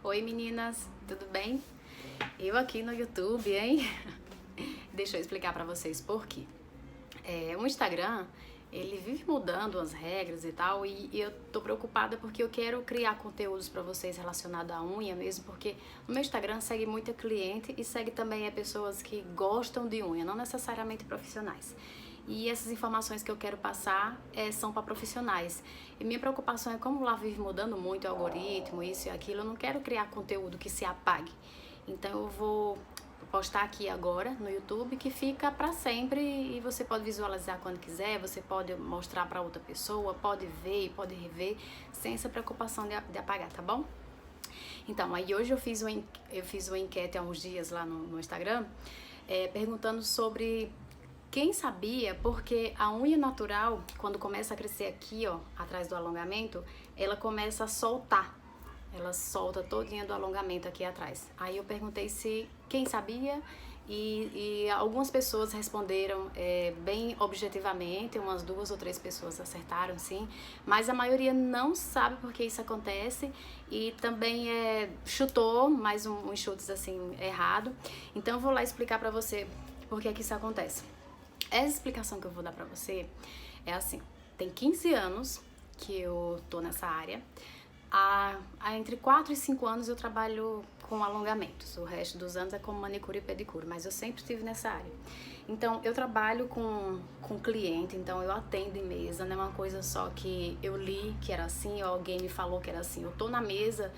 Oi meninas, tudo bem? Eu aqui no YouTube, hein? Deixa eu explicar pra vocês por quê. O Instagram, ele vive mudando as regras e tal, e eu tô preocupada porque eu quero criar conteúdos pra vocês relacionados à unha mesmo, porque no meu Instagram segue muita cliente e segue também pessoas que gostam de unha, não necessariamente profissionais. E essas informações que eu quero passar são para profissionais. E minha preocupação é como lá vive mudando muito o algoritmo, isso e aquilo, eu não quero criar conteúdo que se apague. Então eu vou postar aqui agora no YouTube que fica para sempre e você pode visualizar quando quiser, você pode mostrar para outra pessoa, pode ver e pode rever sem essa preocupação de apagar, tá bom? Então, aí hoje eu fiz uma enquete há uns dias lá no Instagram, perguntando sobre quem sabia, porque a unha natural, quando começa a crescer aqui, ó, atrás do alongamento, ela começa a soltar. Ela solta todinha do alongamento aqui atrás. Aí eu perguntei se quem sabia e algumas pessoas responderam bem objetivamente, umas 2 ou 3 pessoas acertaram sim, mas a maioria não sabe por que isso acontece e também chutou, mais uns chutes assim errado. Então eu vou lá explicar pra você por que isso acontece. Essa explicação que eu vou dar pra você é assim, tem 15 anos que eu tô nessa área, entre 4 e 5 anos eu trabalho com alongamentos, o resto dos anos é como manicure e pedicure, mas eu sempre estive nessa área. Então eu trabalho com cliente, então eu atendo em mesa, não é uma coisa só que eu li que era assim, ou alguém me falou que era assim. Eu tô na mesa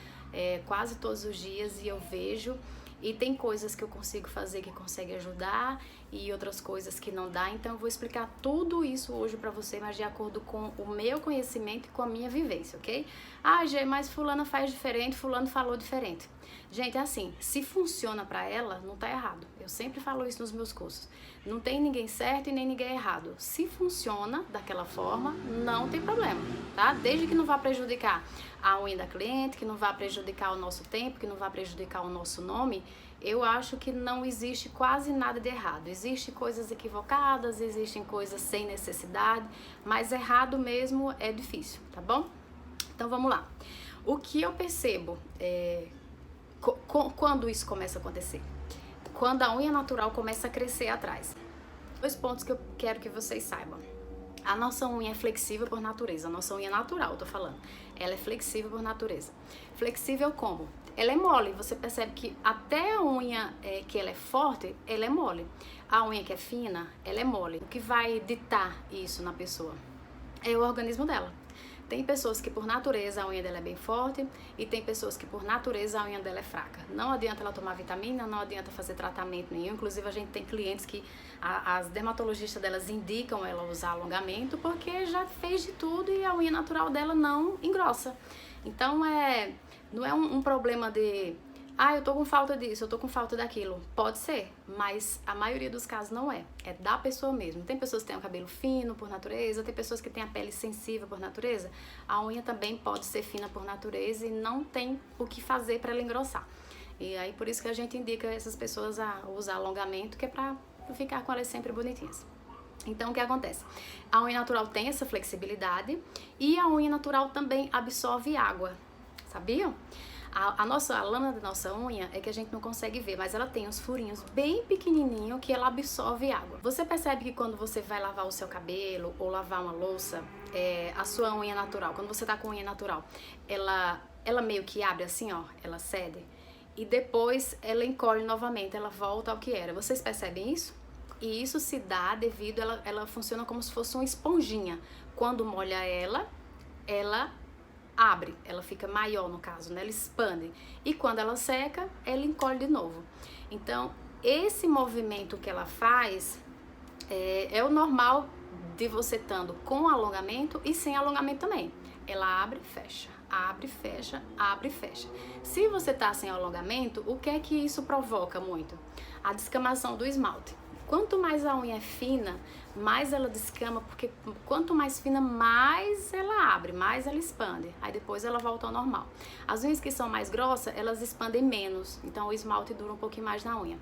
quase todos os dias e eu vejo. E tem coisas que eu consigo fazer que consegue ajudar e outras coisas que não dá. Então eu vou explicar tudo isso hoje pra você, mas de acordo com o meu conhecimento e com a minha vivência, ok? Ah, Gê, mas fulana faz diferente, fulano falou diferente. Gente, é assim, se funciona pra ela, não tá errado. Eu sempre falo isso nos meus cursos. Não tem ninguém certo e nem ninguém errado. Se funciona daquela forma, não tem problema, tá? Desde que não vá prejudicar a unha da cliente, que não vá prejudicar o nosso tempo, que não vá prejudicar o nosso nome, eu acho que não existe quase nada de errado. Existem coisas equivocadas, existem coisas sem necessidade, mas errado mesmo é difícil, tá bom? Então vamos lá. O que eu percebo quando isso começa a acontecer? Quando a unha natural começa a crescer atrás. 2 pontos que eu quero que vocês saibam. A nossa unha é flexível por natureza, a nossa unha natural, tô falando. Ela é flexível por natureza. Flexível como? Ela é mole, você percebe que até a unha que ela é forte, ela é mole. A unha que é fina, ela é mole. O que vai ditar isso na pessoa? É o organismo dela. Tem pessoas que por natureza a unha dela é bem forte e tem pessoas que por natureza a unha dela é fraca. Não adianta ela tomar vitamina, não adianta fazer tratamento nenhum. Inclusive a gente tem clientes que as dermatologistas delas indicam ela usar alongamento porque já fez de tudo e a unha natural dela não engrossa. Então não é um problema de eu tô com falta disso, eu tô com falta daquilo. Pode ser, mas a maioria dos casos não é. É da pessoa mesmo. Tem pessoas que têm o cabelo fino por natureza, tem pessoas que têm a pele sensível por natureza. A unha também pode ser fina por natureza e não tem o que fazer para ela engrossar. E aí por isso que a gente indica essas pessoas a usar alongamento, que é pra ficar com elas sempre bonitinhas. Então o que acontece? A unha natural tem essa flexibilidade e a unha natural também absorve água. Sabiam? A lâmina da nossa unha é que a gente não consegue ver, mas ela tem uns furinhos bem pequenininhos que ela absorve água. Você percebe que quando você vai lavar o seu cabelo ou lavar uma louça, a sua unha natural, quando você tá com unha natural, ela meio que abre assim, ó, ela cede e depois ela encolhe novamente, ela volta ao que era. Vocês percebem isso? E isso se dá devido, ela funciona como se fosse uma esponjinha. Quando molha ela abre, ela fica maior no caso, né? Ela expande. E quando ela seca, ela encolhe de novo. Então, esse movimento que ela faz é o normal de você estando com alongamento e sem alongamento também. Ela abre, fecha, abre, fecha, abre, fecha. Se você tá sem alongamento, o que é que isso provoca muito? A descamação do esmalte. Quanto mais a unha é fina, mais ela descama, porque quanto mais fina, mais ela abre, mais ela expande. Aí depois ela volta ao normal. As unhas que são mais grossas, elas expandem menos, então o esmalte dura um pouquinho mais na unha.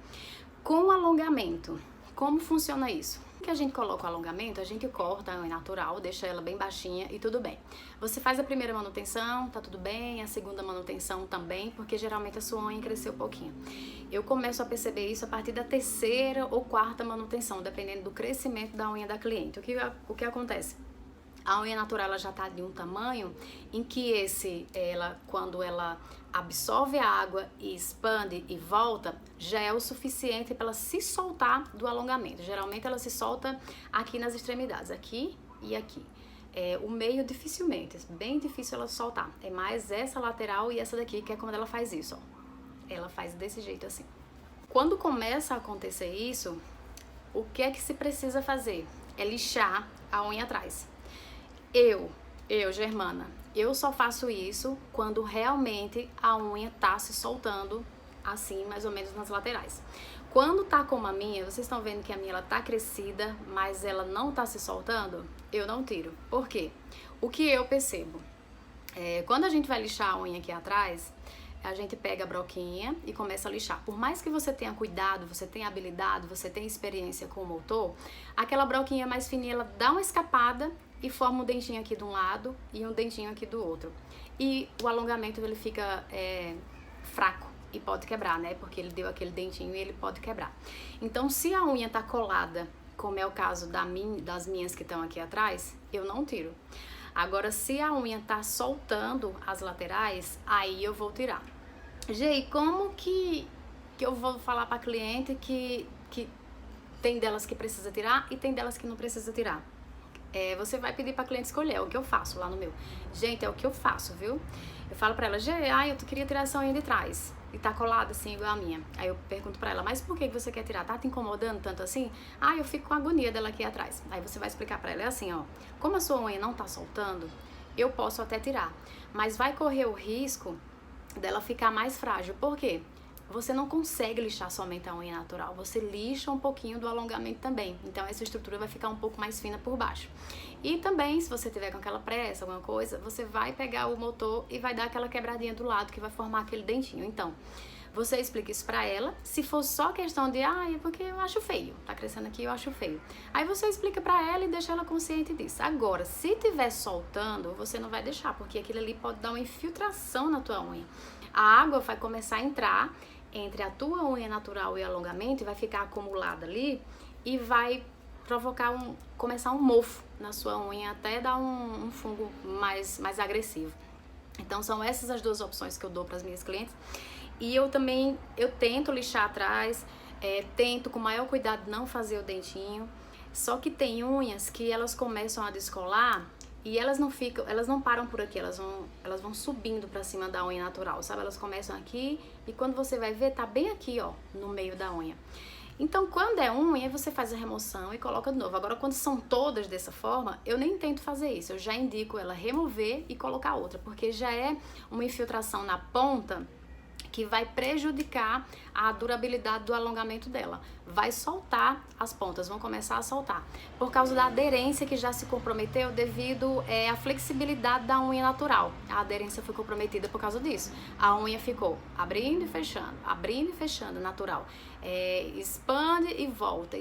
Com o alongamento, como funciona isso? que a gente coloca o alongamento, a gente corta a unha natural, deixa ela bem baixinha e tudo bem. Você faz a primeira manutenção, tá tudo bem, a segunda manutenção também, porque geralmente a sua unha cresceu um pouquinho. Eu começo a perceber isso a partir da terceira ou quarta manutenção, dependendo do crescimento da unha da cliente. O que acontece? A unha natural ela já está de um tamanho em que quando ela absorve a água e expande e volta, já é o suficiente para ela se soltar do alongamento. Geralmente ela se solta aqui nas extremidades, aqui e aqui. O meio dificilmente, é bem difícil ela soltar. É mais essa lateral e essa daqui que é quando ela faz isso, ó. Ela faz desse jeito assim. Quando começa a acontecer isso, o que é que se precisa fazer? É lixar a unha atrás. Eu, Germana, eu só faço isso quando realmente a unha tá se soltando assim, mais ou menos nas laterais. Quando tá como a minha, vocês estão vendo que a minha ela tá crescida, mas ela não tá se soltando, eu não tiro. Por quê? O que eu percebo? Quando a gente vai lixar a unha aqui atrás, a gente pega a broquinha e começa a lixar. Por mais que você tenha cuidado, você tenha habilidade, você tenha experiência com o motor, aquela broquinha mais fininha, ela dá uma escapada e forma um dentinho aqui de um lado e um dentinho aqui do outro. E o alongamento ele fica fraco e pode quebrar, né? Porque ele deu aquele dentinho e ele pode quebrar. Então, se a unha tá colada, como é o caso das minhas que estão aqui atrás, eu não tiro. Agora, se a unha tá soltando as laterais, aí eu vou tirar. Gê, como que eu vou falar pra cliente que tem delas que precisa tirar e tem delas que não precisa tirar? Você vai pedir pra cliente escolher, é o que eu faço lá no meu. Gente, é o que eu faço, viu? Eu falo pra ela, Gê, eu queria tirar essa unha de trás. E tá colada assim, igual a minha. Aí eu pergunto pra ela, mas por que você quer tirar? Tá te incomodando tanto assim? Eu fico com agonia dela aqui atrás. Aí você vai explicar pra ela, é assim, ó. Como a sua unha não tá soltando, eu posso até tirar. Mas vai correr o risco dela ficar mais frágil. Por quê? Você não consegue lixar somente a unha natural, você lixa um pouquinho do alongamento também, então essa estrutura vai ficar um pouco mais fina por baixo. E também, se você tiver com aquela pressa, alguma coisa, você vai pegar o motor e vai dar aquela quebradinha do lado que vai formar aquele dentinho. Então, você explica isso pra ela, se for só questão de, é porque eu acho feio, tá crescendo aqui, eu acho feio. Aí você explica pra ela e deixa ela consciente disso. Agora, se tiver soltando, você não vai deixar, porque aquilo ali pode dar uma infiltração na tua unha. A água vai começar a entrar entre a tua unha natural e alongamento e vai ficar acumulada ali e vai provocar começar um mofo na sua unha, até dar um fungo mais agressivo. Então são essas as duas opções que eu dou para as minhas clientes. E eu tento lixar atrás, tento com maior cuidado não fazer o dentinho. Só que tem unhas que elas começam a descolar e elas não param por aqui, elas vão subindo pra cima da unha natural, sabe? Elas começam aqui e quando você vai ver, tá bem aqui, ó, no meio da unha. Então, quando é unha, você faz a remoção e coloca de novo. Agora, quando são todas dessa forma, eu nem tento fazer isso. Eu já indico ela remover e colocar outra, porque já é uma infiltração na ponta que vai prejudicar a durabilidade do alongamento dela. Vai soltar as pontas, vão começar a soltar. Por causa da aderência que já se comprometeu devido à flexibilidade da unha natural. A aderência foi comprometida por causa disso. A unha ficou abrindo e fechando, natural. Expande e volta.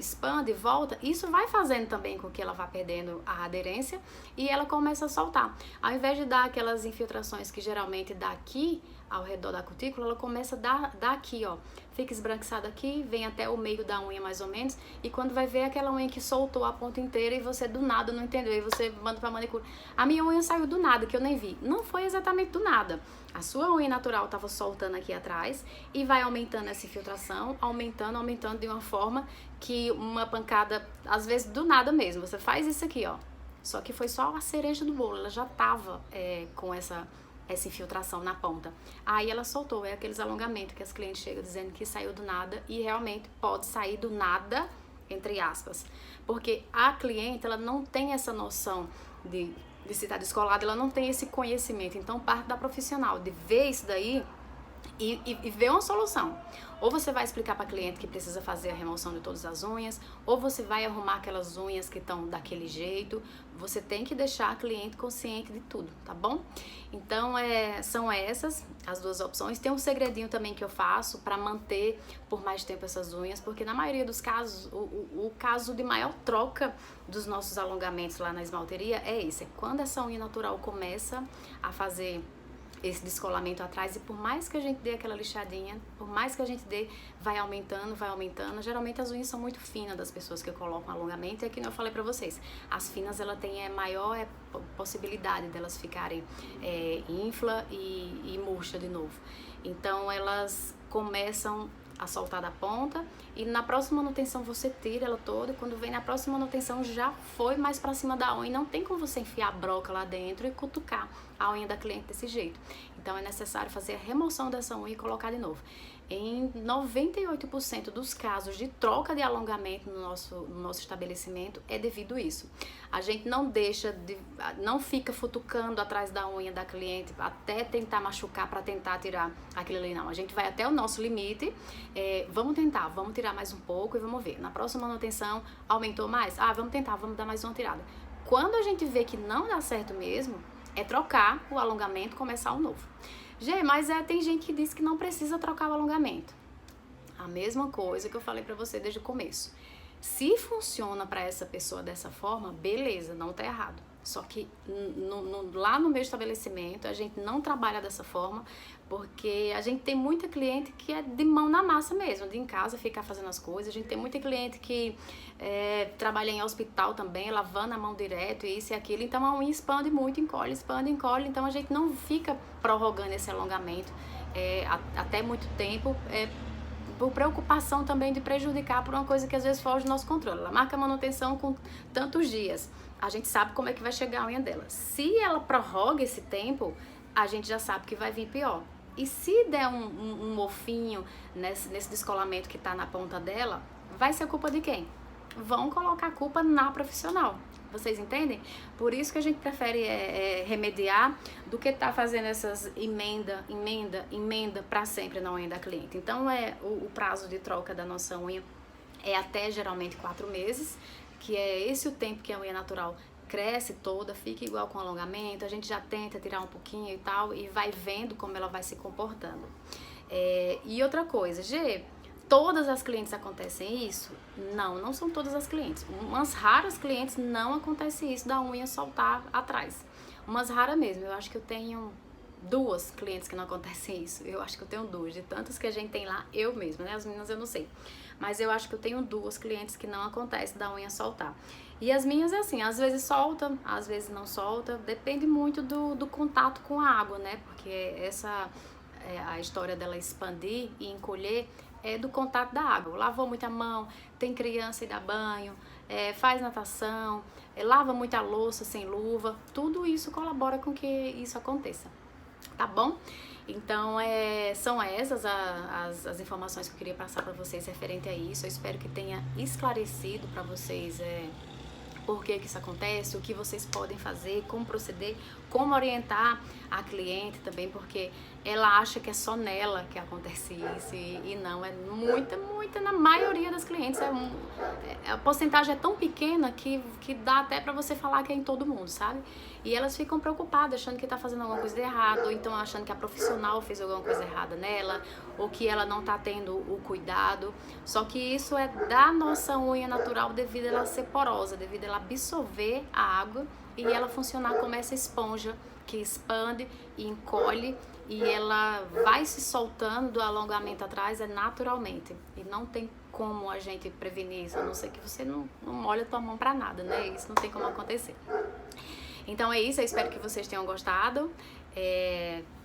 Isso vai fazendo também com que ela vá perdendo a aderência e ela começa a soltar. Ao invés de dar aquelas infiltrações que geralmente dá aqui, ao redor da cutícula, ela começa a dar aqui, ó. Fica esbranquiçado aqui, vem até o meio da unha mais ou menos, e quando vai ver aquela unha que soltou a ponta inteira e você do nada não entendeu, e você manda pra manicure. A minha unha saiu do nada, que eu nem vi. Não foi exatamente do nada. A sua unha natural tava soltando aqui atrás e vai aumentando essa infiltração, aumentando de uma forma que uma pancada, às vezes do nada mesmo, você faz isso aqui, ó. Só que foi só a cereja do bolo, ela já tava com essa infiltração na ponta. Aí ela soltou, aqueles alongamentos que as clientes chegam dizendo que saiu do nada, e realmente pode sair do nada, entre aspas, porque a cliente, ela não tem essa noção de se estar descolada, ela não tem esse conhecimento, então parte da profissional, de ver isso daí e ver uma solução. Ou você vai explicar para a cliente que precisa fazer a remoção de todas as unhas, ou você vai arrumar aquelas unhas que estão daquele jeito. Você tem que deixar a cliente consciente de tudo, tá bom? Então, são essas as duas opções. Tem um segredinho também que eu faço para manter por mais tempo essas unhas, porque na maioria dos casos, o caso de maior troca dos nossos alongamentos lá na esmalteria é esse. É quando essa unha natural começa a fazer esse descolamento atrás, e por mais que a gente dê aquela lixadinha, por mais que a gente dê, vai aumentando. Geralmente as unhas são muito finas das pessoas que colocam alongamento, e aqui eu falei pra vocês, as finas ela tem maior possibilidade delas ficarem infla e murcha de novo. Então elas começam a soltar da ponta, e na próxima manutenção você tira ela toda, e quando vem na próxima manutenção já foi mais pra cima da unha, e não tem como você enfiar a broca lá dentro e cutucar a unha da cliente desse jeito. Então é necessário fazer a remoção dessa unha e colocar de novo. Em 98% dos casos de troca de alongamento no nosso estabelecimento é devido a isso. A gente não fica futucando atrás da unha da cliente até tentar machucar para tentar tirar aquilo ali, não. A gente vai até o nosso limite, vamos tirar mais um pouco e vamos ver. Na próxima manutenção, aumentou mais? Vamos tentar, vamos dar mais uma tirada. Quando a gente vê que não dá certo mesmo, é trocar o alongamento e começar o novo. Mas tem gente que diz que não precisa trocar o alongamento. A mesma coisa que eu falei pra você desde o começo. Se funciona pra essa pessoa dessa forma, beleza, não tá errado. Só que lá no meu estabelecimento a gente não trabalha dessa forma, porque a gente tem muita cliente que é de mão na massa mesmo, de em casa ficar fazendo as coisas. A gente tem muita cliente que trabalha em hospital também, lavando a mão direto, isso e aquilo. Então a unha expande muito, encolhe. Então a gente não fica prorrogando esse alongamento até muito tempo, por preocupação também de prejudicar por uma coisa que às vezes foge do nosso controle. Ela marca a manutenção com tantos dias, a gente sabe como é que vai chegar a unha dela. Se ela prorroga esse tempo, a gente já sabe que vai vir pior. E se der um mofinho nesse descolamento que tá na ponta dela, vai ser culpa de quem? Vão colocar a culpa na profissional. Vocês entendem? Por isso que a gente prefere remediar do que tá fazendo essas emenda pra sempre na unha da cliente. Então o prazo de troca da nossa unha é até geralmente 4 meses, que é esse o tempo que a unha natural cresce toda, fica igual com alongamento. A gente já tenta tirar um pouquinho e tal, e vai vendo como ela vai se comportando. E outra coisa, todas as clientes acontecem isso? Não são todas as clientes. Umas raras clientes não acontece isso da unha soltar atrás. Umas raras mesmo. Eu acho que eu tenho 2 clientes que não acontecem isso. Eu acho que eu tenho 2. De tantas que a gente tem lá, eu mesma, né? As meninas eu não sei. Mas eu acho que eu tenho 2 clientes que não acontece da unha soltar. E as minhas é assim, às vezes solta, às vezes não solta. Depende muito do contato com a água, né? Porque a história dela expandir e encolher é do contato da água. Lavou muita mão, tem criança e dá banho, faz natação, lava muita louça sem luva. Tudo isso colabora com que isso aconteça, tá bom? Então, são essas as informações que eu queria passar para vocês referente a isso. Eu espero que tenha esclarecido para vocês por que isso acontece, o que vocês podem fazer, como proceder, como orientar a cliente também, porque ela acha que é só nela que acontece isso, e não, é muita, na maioria das clientes, a porcentagem é tão pequena que dá até pra você falar que é em todo mundo, sabe? E elas ficam preocupadas, achando que tá fazendo alguma coisa de errado, ou então achando que a profissional fez alguma coisa errada nela, ou que ela não tá tendo o cuidado. Só que isso é da nossa unha natural devido a ela ser porosa, devido a ela absorver a água e ela funcionar como essa esponja que expande e encolhe, e ela vai se soltando do alongamento atrás naturalmente. E não tem como a gente prevenir isso, a não ser que você não molha a tua mão pra nada, né? Isso não tem como acontecer. Então é isso, eu espero que vocês tenham gostado.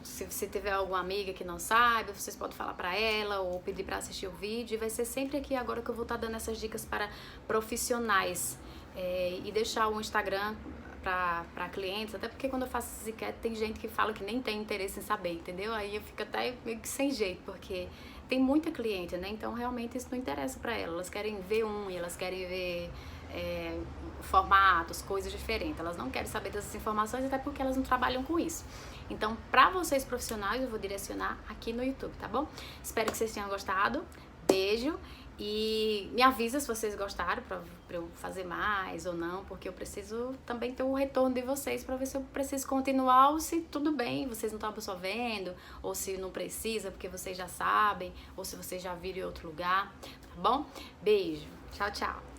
Se você tiver alguma amiga que não sabe, vocês podem falar pra ela ou pedir pra assistir o vídeo. E vai ser sempre aqui agora que eu vou estar dando essas dicas para profissionais. E deixar o Instagram para clientes, até porque quando eu faço essas enquetes tem gente que fala que nem tem interesse em saber, entendeu? Aí eu fico até meio que sem jeito, porque tem muita cliente, né? Então realmente isso não interessa para elas. Elas querem ver unha, elas querem ver formatos, coisas diferentes. Elas não querem saber dessas informações, até porque elas não trabalham com isso. Então, para vocês profissionais, eu vou direcionar aqui no YouTube, tá bom? Espero que vocês tenham gostado. Beijo. E me avisa se vocês gostaram pra eu fazer mais ou não, porque eu preciso também ter o retorno de vocês pra ver se eu preciso continuar ou se tudo bem, vocês não estão absorvendo, ou se não precisa porque vocês já sabem, ou se vocês já viram em outro lugar, tá bom? Beijo. Tchau, tchau.